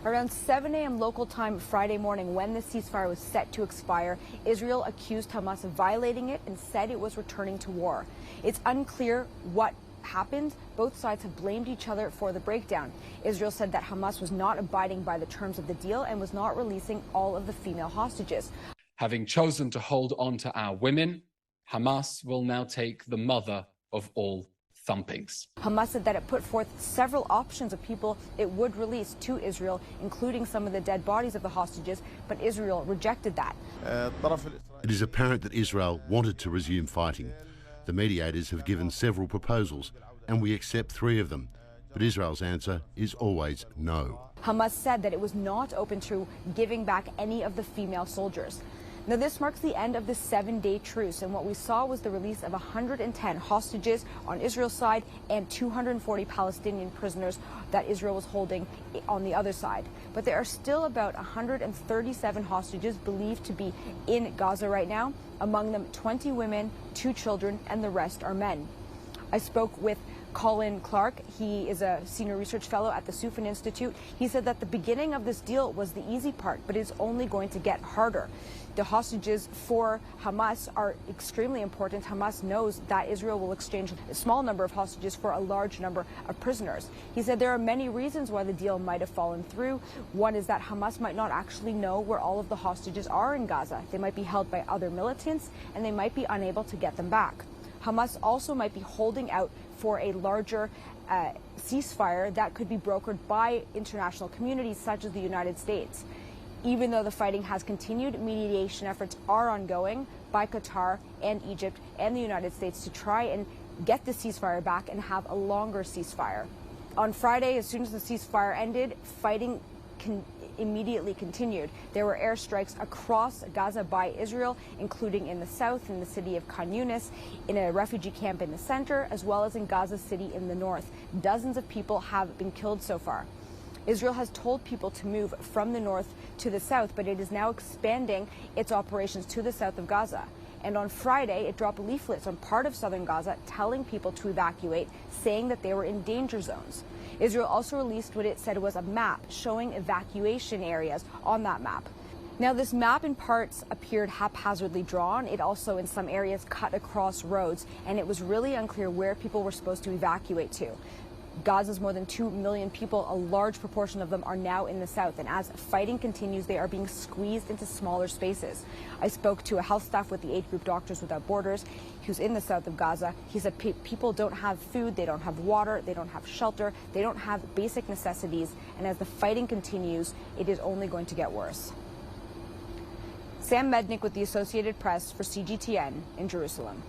Around 7 a.m. local time Friday morning, when the ceasefire was set to expire, Israel accused Hamas of violating it and said it was returning to war. It's unclear what happened. Both sides have blamed each other for the breakdown. Israel said that Hamas was not abiding by the terms of the deal and was not releasing all of the female hostages. Having chosen to hold on to our women, Hamas will now take the mother of all thumpings. Hamas said that it put forth several options of people it would release to Israel, including some of the dead bodies of the hostages, but Israel rejected that. It is apparent that Israel wanted to resume fighting. The mediators have given several proposals, and we accept 3 of them. But Israel's answer is always no. Hamas said that it was not open to giving back any of the female soldiers. Now, this marks the end of the 7-day truce, and what we saw was the release of 110 hostages on Israel's side and 240 Palestinian prisoners that Israel was holding on the other side. But there are still about 137 hostages believed to be in Gaza right now, among them 20 women, 2 children, and the rest are men. I spoke with Colin Clark. He is a senior research fellow at the Sufan Institute. He said that the beginning of this deal was the easy part, but it's only going to get harder. The hostages for Hamas are extremely important. Hamas knows that Israel will exchange a small number of hostages for a large number of prisoners. He said there are many reasons why the deal might have fallen through. One is that Hamas might not actually know where all of the hostages are in Gaza. They might be held by other militants, and they might be unable to get them back. Hamas also might be holding out for a larger ceasefire that could be brokered by international communities such as the United States. Even though the fighting has continued, mediation efforts are ongoing by Qatar and Egypt and the United States to try and get the ceasefire back and have a longer ceasefire. On Friday, as soon as the ceasefire ended, fighting immediately continued. There were airstrikes across Gaza by Israel, including in the south, in the city of Khan Younis, in a refugee camp in the center, as well as in Gaza City in the north. Dozens of people have been killed so far. Israel has told people to move from the north to the south, but it is now expanding its operations to the south of Gaza. And on Friday, it dropped leaflets on part of southern Gaza telling people to evacuate, saying that they were in danger zones. Israel also released what it said was a map showing evacuation areas on that map. Now, this map in parts appeared haphazardly drawn. It also, in some areas, cut across roads, and it was really unclear where people were supposed to evacuate to. Gaza's more than 2 million people, a large proportion of them are now in the south, and as fighting continues, they are being squeezed into smaller spaces. I spoke to a health staff with the aid group Doctors Without Borders, who's in the south of Gaza. He said people don't have food, they don't have water, they don't have shelter, they don't have basic necessities, and as the fighting continues, it is only going to get worse. Sam Mednick with the Associated Press for CGTN in Jerusalem.